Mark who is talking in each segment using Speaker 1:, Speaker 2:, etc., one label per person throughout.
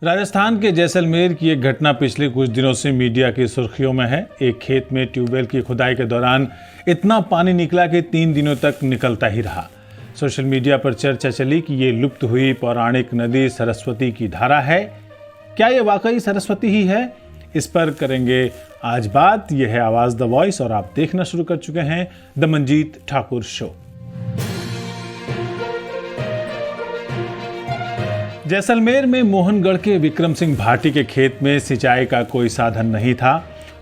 Speaker 1: राजस्थान के जैसलमेर की एक घटना पिछले कुछ दिनों से मीडिया की सुर्खियों में है। एक खेत में ट्यूबवेल की खुदाई के दौरान इतना पानी निकला कि 3 दिनों तक निकलता ही रहा। सोशल मीडिया पर चर्चा चली कि ये लुप्त हुई पौराणिक नदी सरस्वती की धारा है। क्या ये वाकई सरस्वती ही है? इस पर करेंगे आज बात। यह है आवाज द वॉइस और आप देखना शुरू कर चुके हैं द मंजीत ठाकुर शो। जैसलमेर में मोहनगढ़ के विक्रम सिंह भाटी के खेत में सिंचाई का कोई साधन नहीं था,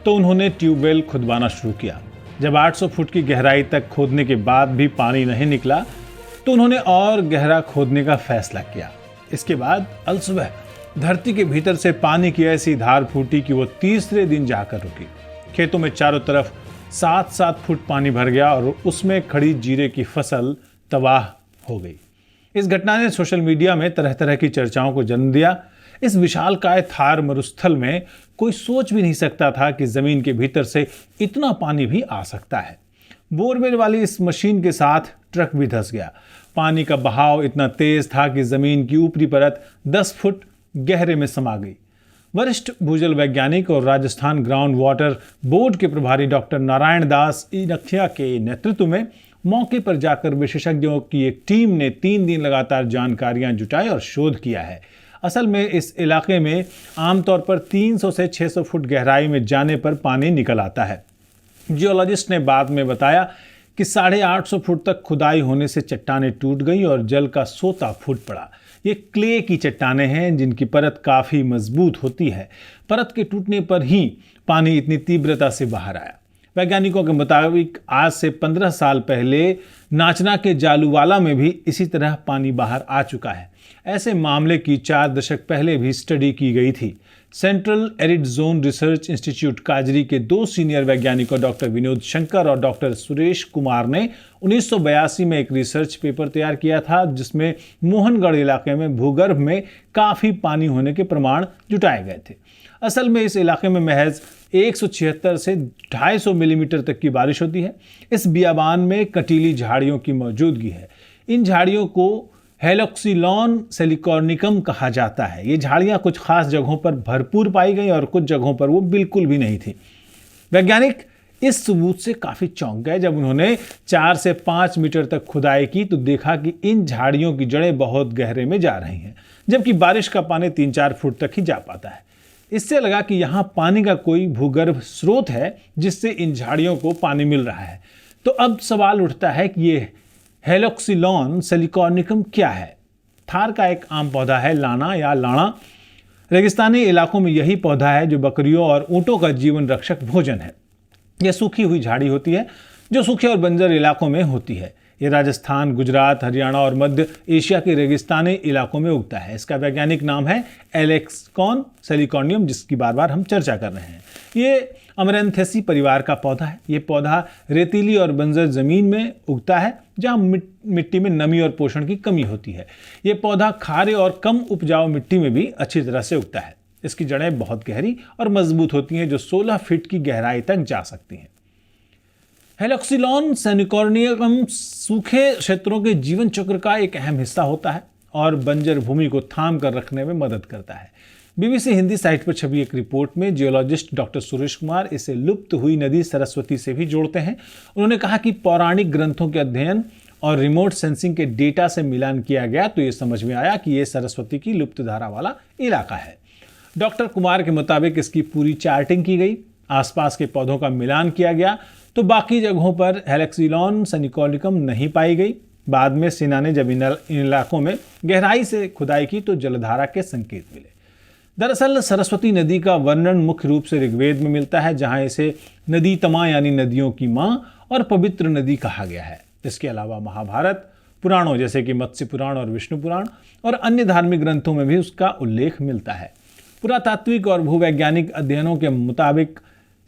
Speaker 1: तो उन्होंने ट्यूबवेल खुदवाना शुरू किया। जब 800 फुट की गहराई तक खोदने के बाद भी पानी नहीं निकला, तो उन्होंने और गहरा खोदने का फैसला किया। इसके बाद अलसुबह धरती के भीतर से पानी की ऐसी धार फूटी कि वो तीसरे दिन जाकर रुकी। खेतों में चारों तरफ 7-7 फुट पानी भर गया और उसमें खड़ी जीरे की फसल तबाह हो गई। इस घटना ने सोशल मीडिया में तरह तरह की चर्चाओं को जन्म दिया। इस विशालकाय थार मरुस्थल में कोई सोच भी नहीं सकता था कि जमीन के भीतर से इतना पानी भी आ सकता है। बोरवेल वाली इस मशीन के साथ ट्रक भी धंस गया। पानी का बहाव इतना तेज था कि जमीन की ऊपरी परत 10 फुट गहरे में समा गई। वरिष्ठ भूजल वैज्ञानिक और राजस्थान ग्राउंड वाटर बोर्ड के प्रभारी डॉक्टर नारायण दास इनखिया के नेतृत्व में मौके पर जाकर विशेषज्ञों की एक टीम ने 3 दिन लगातार जानकारियां जुटाई और शोध किया है। असल में इस इलाके में आमतौर पर 300 से 600 फुट गहराई में जाने पर पानी निकल आता है। जियोलॉजिस्ट ने बाद में बताया कि 850 फुट तक खुदाई होने से चट्टानें टूट गई और जल का सोता फूट पड़ा। ये क्ले की चट्टानें हैं जिनकी परत काफ़ी मजबूत होती है। परत के टूटने पर ही पानी इतनी तीव्रता से बाहर आया। वैज्ञानिकों के मुताबिक आज से 15 साल पहले नाचना के जालूवाला में भी इसी तरह पानी बाहर आ चुका है। ऐसे मामले की 4 दशक पहले भी स्टडी की गई थी। Central arid zone research institute काजरी के 2 सीनियर वैज्ञानिकों डॉक्टर विनोद शंकर और डॉक्टर सुरेश कुमार ने 1982 में एक रिसर्च पेपर तैयार किया था, जिसमें मोहनगढ़ इलाके में भूगर्भ में काफ़ी पानी होने के प्रमाण जुटाए गए थे। असल में इस इलाके में महज 176 से 250 मिलीमीटर तक की बारिश होती है। इस बियाबान में कटीली झाड़ियों की मौजूदगी है। इन झाड़ियों को हेलोक्सिलॉन सेलिकॉर्निकम कहा जाता है। ये झाड़ियाँ कुछ खास जगहों पर भरपूर पाई गई और कुछ जगहों पर वो बिल्कुल भी नहीं थी। वैज्ञानिक इस सबूत से काफ़ी चौंक गए। जब उन्होंने 4 से 5 मीटर तक खुदाई की तो देखा कि इन झाड़ियों की जड़ें बहुत गहरे में जा रही हैं, जबकि बारिश का पानी 3-4 फुट तक ही जा पाता है। इससे लगा कि यहाँ पानी का कोई भूगर्भ स्रोत है जिससे इन झाड़ियों को पानी मिल रहा है। तो अब सवाल उठता है कि ये हेलोक्सिलॉन सेलिकॉर्निकम क्या है? थार का एक आम पौधा है, लाना या लाणा। रेगिस्तानी इलाकों में यही पौधा है जो बकरियों और ऊँटों का जीवन रक्षक भोजन है। यह सूखी हुई झाड़ी होती है जो सूखे और बंजर इलाकों में होती है। ये राजस्थान, गुजरात, हरियाणा और मध्य एशिया के रेगिस्तानी इलाकों में उगता है। इसका वैज्ञानिक नाम है एलेक्सकॉन सेलिकॉर्नियम, जिसकी बार बार हम चर्चा कर रहे हैं। ये अमरैंथेसी परिवार का पौधा है। ये पौधा रेतीली और बंजर जमीन में उगता है जहाँ मिट्टी में नमी और पोषण की कमी होती है। ये पौधा खारे और कम उपजाऊ मिट्टी में भी अच्छी तरह से उगता है। इसकी जड़ें बहुत गहरी और मजबूत होती हैं जो 16 फीट की गहराई तक जा सकती हैं। हेलोक्सिलॉन सेलिकॉर्नियम सूखे क्षेत्रों के जीवन चक्र का एक अहम हिस्सा होता है और बंजर भूमि को थाम कर रखने में मदद करता है। बीबीसी हिंदी साइट पर छपी एक रिपोर्ट में जियोलॉजिस्ट डॉक्टर सुरेश कुमार इसे लुप्त हुई नदी सरस्वती से भी जोड़ते हैं। उन्होंने कहा कि पौराणिक ग्रंथों के अध्ययन और रिमोट सेंसिंग के डेटा से मिलान किया गया तो ये समझ में आया कि ये सरस्वती की लुप्त धारा वाला इलाका है। डॉक्टर कुमार के मुताबिक इसकी पूरी चार्टिंग की गई, आसपास के पौधों का मिलान किया गया तो बाकी जगहों पर हेलोक्सिलॉन सेलिकॉर्निकम नहीं पाई गई। बाद में सेना ने जब इन इलाकों में गहराई से खुदाई की तो जलधारा के संकेत मिले। दरअसल सरस्वती नदी का वर्णन मुख्य रूप से ऋग्वेद में मिलता है, जहां इसे नदी तमा यानी नदियों की माँ और पवित्र नदी कहा गया है। इसके अलावा महाभारत, पुराणों जैसे कि मत्स्य पुराण और विष्णु पुराण और अन्य धार्मिक ग्रंथों में भी उसका उल्लेख मिलता है। पुरातात्विक और भूवैज्ञानिक अध्ययनों के मुताबिक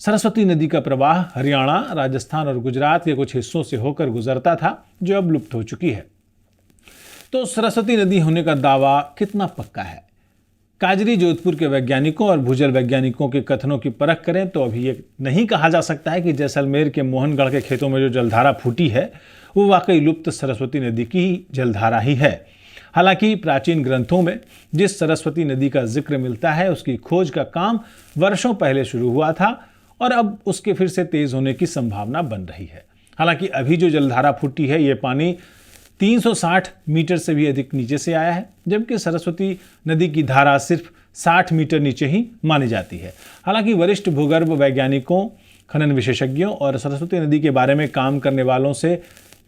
Speaker 1: सरस्वती नदी का प्रवाह हरियाणा, राजस्थान और गुजरात के कुछ हिस्सों से होकर गुजरता था, जो अब लुप्त हो चुकी है। तो सरस्वती नदी होने का दावा कितना पक्का है? काजरी जोधपुर के वैज्ञानिकों और भूजल वैज्ञानिकों के कथनों की परख करें तो अभी ये नहीं कहा जा सकता है कि जैसलमेर के मोहनगढ़ के खेतों में जो जलधारा फूटी है वो वाकई लुप्त सरस्वती नदी की जलधारा ही है। हालांकि प्राचीन ग्रंथों में जिस सरस्वती नदी का जिक्र मिलता है उसकी खोज का काम वर्षों पहले शुरू हुआ था और अब उसके फिर से तेज होने की संभावना बन रही है। हालांकि अभी जो जलधारा फूटी है ये पानी 360 मीटर से भी अधिक नीचे से आया है, जबकि सरस्वती नदी की धारा सिर्फ 60 मीटर नीचे ही मानी जाती है। हालांकि वरिष्ठ भूगर्भ वैज्ञानिकों, खनन विशेषज्ञों और सरस्वती नदी के बारे में काम करने वालों से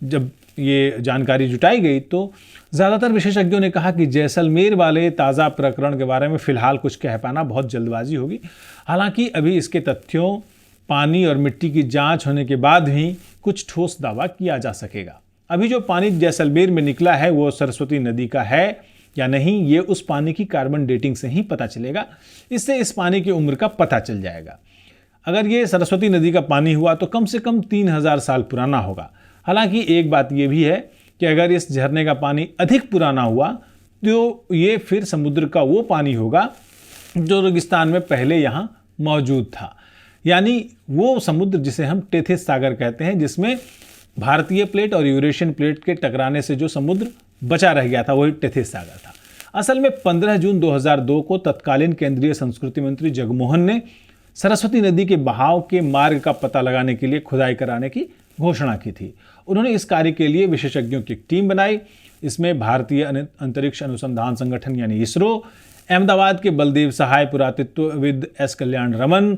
Speaker 1: जब ये जानकारी जुटाई गई तो ज़्यादातर विशेषज्ञों ने कहा कि जैसलमेर वाले ताज़ा प्रकरण के बारे में फ़िलहाल कुछ कह पाना बहुत जल्दबाजी होगी। हालांकि अभी इसके तथ्यों, पानी और मिट्टी की जांच होने के बाद ही कुछ ठोस दावा किया जा सकेगा। अभी जो पानी जैसलमेर में निकला है वो सरस्वती नदी का है या नहीं, ये उस पानी की कार्बन डेटिंग से ही पता चलेगा। इससे इस पानी की उम्र का पता चल जाएगा। अगर ये सरस्वती नदी का पानी हुआ तो कम से कम 3000 साल पुराना होगा। हालांकि एक बात ये भी है कि अगर इस झरने का पानी अधिक पुराना हुआ तो ये फिर समुद्र का वो पानी होगा जो रेगिस्तान में पहले यहाँ मौजूद था, यानी वो समुद्र जिसे हम टेथिस सागर कहते हैं, जिसमें भारतीय प्लेट और यूरेशियन प्लेट के टकराने से जो समुद्र बचा रह गया था वही टेथिस सागर था। असल में 15 जून 2002 को तत्कालीन केंद्रीय संस्कृति मंत्री जगमोहन ने सरस्वती नदी के बहाव के मार्ग का पता लगाने के लिए खुदाई कराने की घोषणा की थी। उन्होंने इस कार्य के लिए विशेषज्ञों की एक टीम बनाई। इसमें भारतीय अंतरिक्ष अनुसंधान संगठन यानी इसरो, अहमदाबाद के बलदेव सहाय, पुरातत्वविद एस कल्याण रमन,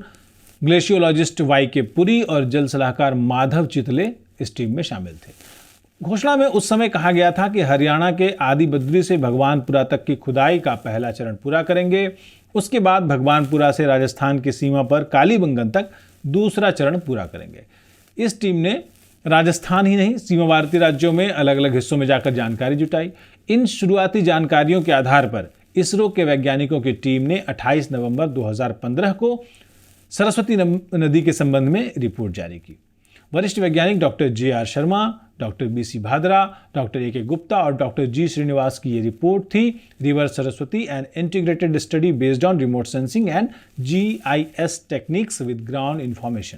Speaker 1: ग्लेशियोलॉजिस्ट वाई के पुरी और जल सलाहकार माधव चितले इस टीम में शामिल थे। घोषणा में उस समय कहा गया था कि हरियाणा के आदि बद्री से भगवानपुरा तक की खुदाई का पहला चरण पूरा करेंगे। उसके बाद भगवानपुरा से राजस्थान की सीमा पर कालीबंगन तक दूसरा चरण पूरा करेंगे। इस टीम ने राजस्थान ही नहीं, सीमावर्ती राज्यों में अलग अलग हिस्सों में जाकर जानकारी जुटाई। इन शुरुआती जानकारियों के आधार पर इसरो के वैज्ञानिकों की टीम ने 28 नवंबर 2015 को सरस्वती नदी के संबंध में रिपोर्ट जारी की। वरिष्ठ वैज्ञानिक doctor JR Sharma, doctor BC Bhadra, doctor AK Gupta और डॉक्टर G श्रीनिवास की ये रिपोर्ट थी, river Saraswati and integrated study based on remote sensing and GIS techniques with ground information.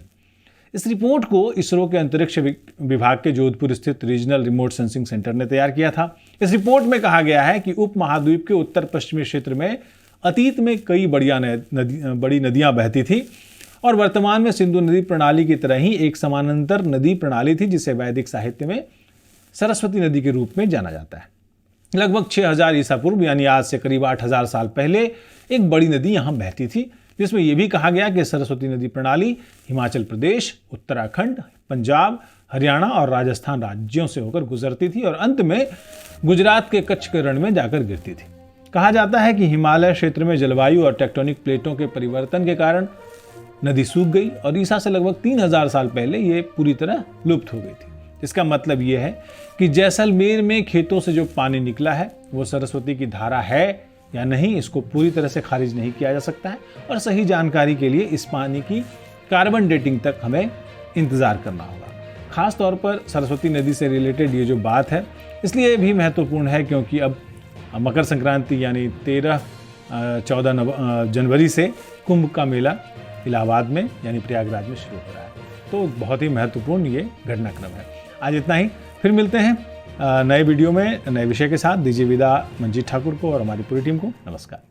Speaker 1: इस रिपोर्ट को इसरो के अंतरिक्ष विभाग के जोधपुर स्थित रीजनल रिमोट सेंसिंग सेंटर ने तैयार किया था। इस रिपोर्ट में कहा गया है कि उप महाद्वीप के उत्तर पश्चिमी क्षेत्र में अतीत में कई बड़ी नदियां बहती थी और वर्तमान में सिंधु नदी प्रणाली की तरह ही एक समानांतर नदी प्रणाली थी, जिसे वैदिक साहित्य में सरस्वती नदी के रूप में जाना जाता है। लगभग 6000 ईसा पूर्व यानी आज से करीब 8000 साल पहले एक बड़ी नदी यहाँ बहती थी, जिसमें यह भी कहा गया कि सरस्वती नदी प्रणाली हिमाचल प्रदेश, उत्तराखंड, पंजाब, हरियाणा और राजस्थान राज्यों से होकर गुजरती थी और अंत में गुजरात के कच्छ के रण में जाकर गिरती थी। कहा जाता है कि हिमालय क्षेत्र में जलवायु और टेक्टोनिक प्लेटों के परिवर्तन के कारण नदी सूख गई और ईसा से लगभग 3000 साल पहले ये पूरी तरह लुप्त हो गई थी। इसका मतलब ये है कि जैसलमेर में खेतों से जो पानी निकला है वो सरस्वती की धारा है या नहीं, इसको पूरी तरह से खारिज नहीं किया जा सकता है और सही जानकारी के लिए इस पानी की कार्बन डेटिंग तक हमें इंतज़ार करना होगा। खास तौर पर सरस्वती नदी से रिलेटेड ये जो बात है इसलिए भी महत्वपूर्ण है क्योंकि अब मकर संक्रांति यानी 13-14 जनवरी से कुंभ का मेला इलाहाबाद में यानी प्रयागराज में शुरू हो रहा है। तो बहुत ही महत्वपूर्ण ये घटनाक्रम है। आज इतना ही, फिर मिलते हैं नए वीडियो में नए विषय के साथ। दीजिए विदा मंजीत ठाकुर को और हमारी पूरी टीम को। नमस्कार।